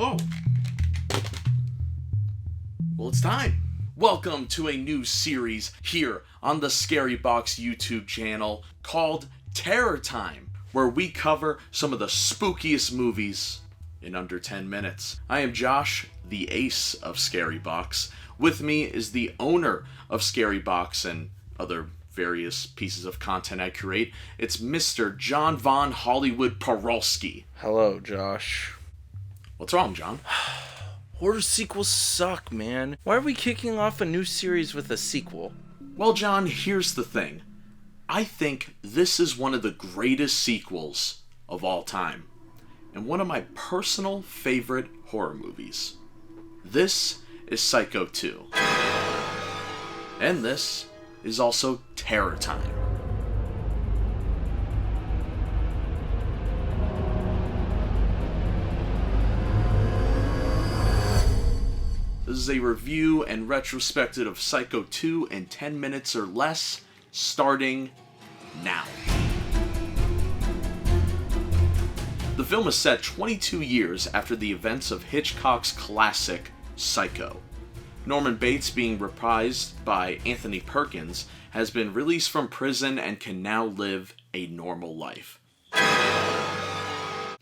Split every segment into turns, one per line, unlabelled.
Oh. Well, it's time. Welcome to a new series here on the Scary Box YouTube channel called Terror Time, where we cover some of the spookiest movies in under 10 minutes. I am Josh, the ace of Scary Box. With me is the owner of Scary Box and other various pieces of content I create. It's Mr. John Von Hollywood Porolsky.
Hello, Josh.
What's wrong, John?
Horror sequels suck, man. Why are we kicking off a new series with a sequel?
Well, John, here's the thing. I think this is one of the greatest sequels of all time, and one of my personal favorite horror movies. This is Psycho 2. And this is also Terror Time. This is a review and retrospective of Psycho 2 in 10 minutes or less, starting now. The film is set 22 years after the events of Hitchcock's classic Psycho. Norman Bates, being reprised by Anthony Perkins, has been released from prison and can now live a normal life.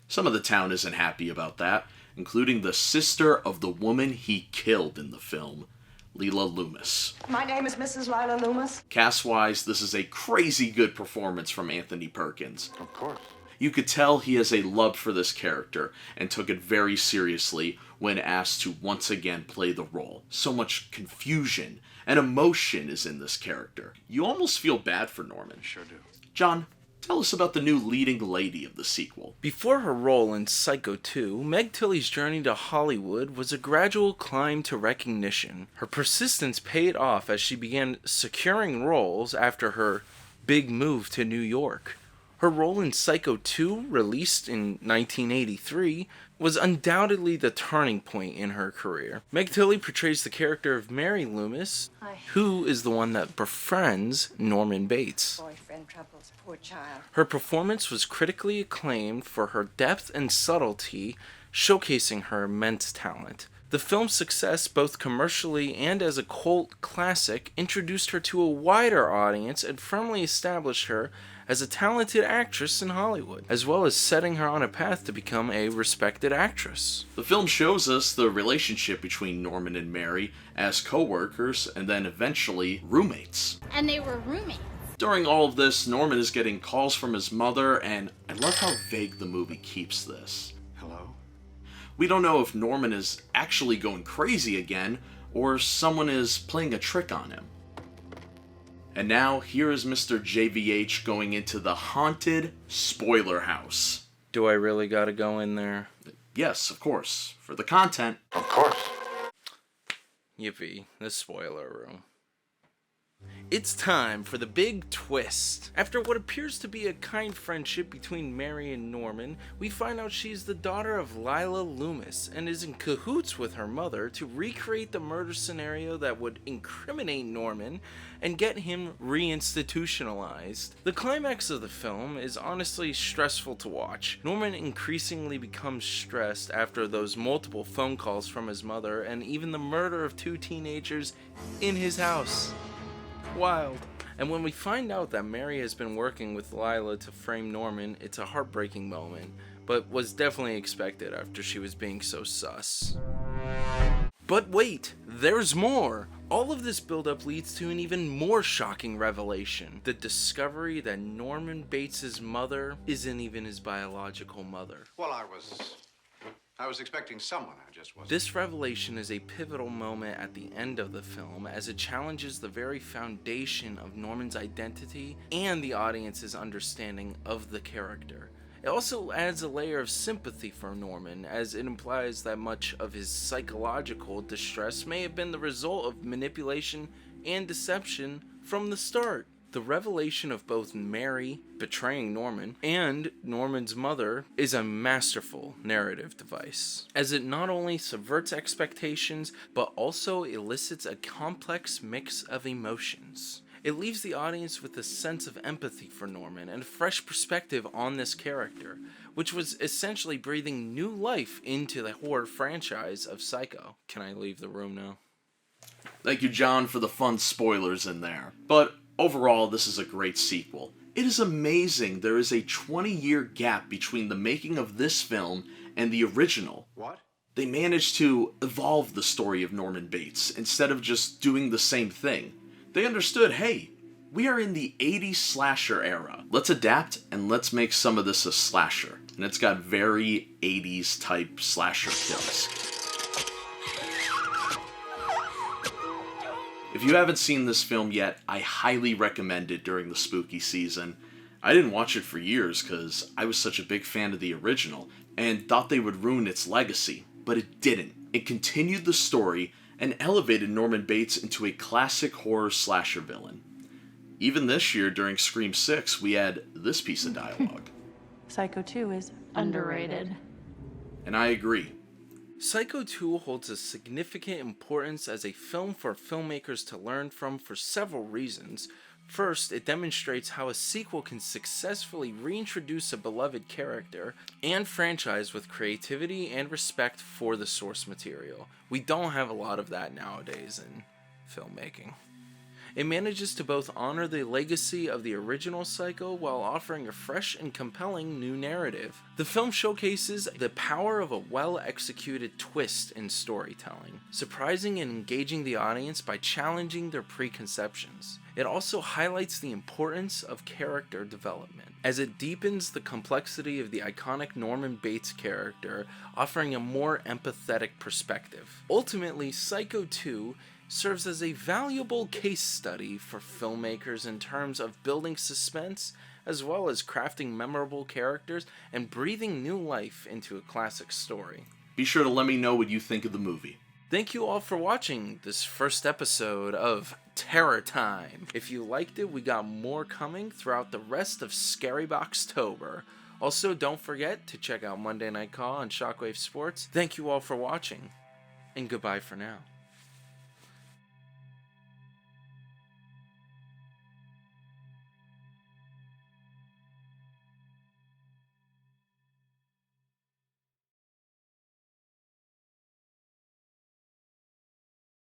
Some of the town isn't happy about that, including the sister of the woman he killed in the film, Leila Loomis.
My name is Mrs. Lila Loomis.
Cast-wise, this is a crazy good performance from Anthony Perkins.
Of course.
You could tell he has a love for this character and took it very seriously when asked to once again play the role. So much confusion and emotion is in this character. You almost feel bad for Norman.
Sure do.
John, tell us about the new leading lady of the sequel.
Before her role in Psycho 2, Meg Tilly's journey to Hollywood was a gradual climb to recognition. Her persistence paid off as she began securing roles after her big move to New York. Her role in Psycho 2, released in 1983, was undoubtedly the turning point in her career. Meg Tilly portrays the character of Mary Loomis, who is the one that befriends Norman Bates.
Boyfriend troubles, poor child.
Her performance was critically acclaimed for her depth and subtlety, showcasing her immense talent. The film's success, both commercially and as a cult classic, introduced her to a wider audience and firmly established her as a talented actress in Hollywood, as well as setting her on a path to become a respected actress.
The film shows us the relationship between Norman and Mary as co-workers and then eventually roommates.
And they were roommates.
During all of this, Norman is getting calls from his mother, and I love how vague the movie keeps this.
Hello?
We don't know if Norman is actually going crazy again, or someone is playing a trick on him. And now, here is Mr. JVH going into the haunted spoiler house.
Do I really gotta go in there?
Yes, of course. For the content.
Of course.
Yippee, the spoiler room. It's time for the big twist. After what appears to be a kind friendship between Mary and Norman, we find out she's the daughter of Lila Loomis and is in cahoots with her mother to recreate the murder scenario that would incriminate Norman and get him reinstitutionalized. The climax of the film is honestly stressful to watch. Norman increasingly becomes stressed after those multiple phone calls from his mother and even the murder of 2 teenagers in his house. Wild. And when we find out that Mary has been working with Lila to frame Norman, it's a heartbreaking moment, but was definitely expected after she was being so sus. But wait, there's more! All of this buildup leads to an even more shocking revelation. The discovery that Norman Bates' mother isn't even his biological mother.
Well, I was expecting someone. I just wasn't.
This revelation is a pivotal moment at the end of the film as it challenges the very foundation of Norman's identity and the audience's understanding of the character. It also adds a layer of sympathy for Norman, as it implies that much of his psychological distress may have been the result of manipulation and deception from the start. The revelation of both Mary betraying Norman and Norman's mother is a masterful narrative device, as it not only subverts expectations, but also elicits a complex mix of emotions. It leaves the audience with a sense of empathy for Norman and a fresh perspective on this character, which was essentially breathing new life into the horror franchise of Psycho. Can I leave the room now?
Thank you, John, for the fun spoilers in there. But overall, this is a great sequel. It is amazing there is a 20-year gap between the making of this film and the original.
What?
They managed to evolve the story of Norman Bates instead of just doing the same thing. They understood, hey, we are in the 80s slasher era. Let's adapt and let's make some of this a slasher. And it's got very 80s type slasher kills. If you haven't seen this film yet, I highly recommend it during the spooky season. I didn't watch it for years because I was such a big fan of the original and thought they would ruin its legacy, but it didn't. It continued the story and elevated Norman Bates into a classic horror slasher villain. Even this year during Scream 6, we had this piece of dialogue.
Psycho 2 is underrated.
And I agree.
Psycho 2 holds a significant importance as a film for filmmakers to learn from for several reasons. First, it demonstrates how a sequel can successfully reintroduce a beloved character and franchise with creativity and respect for the source material. We don't have a lot of that nowadays in filmmaking. It manages to both honor the legacy of the original Psycho while offering a fresh and compelling new narrative. The film showcases the power of a well-executed twist in storytelling, surprising and engaging the audience by challenging their preconceptions. It also highlights the importance of character development, as it deepens the complexity of the iconic Norman Bates character, offering a more empathetic perspective. Ultimately, Psycho 2 serves as a valuable case study for filmmakers in terms of building suspense, as well as crafting memorable characters and breathing new life into a classic story.
Be sure to let me know what you think of the movie.
Thank you all for watching this first episode of Terror Time. If you liked it, we got more coming throughout the rest of Scary Boxtober. Also, don't forget to check out Monday Night Call on Shockwave Sports. Thank you all for watching, and goodbye for now.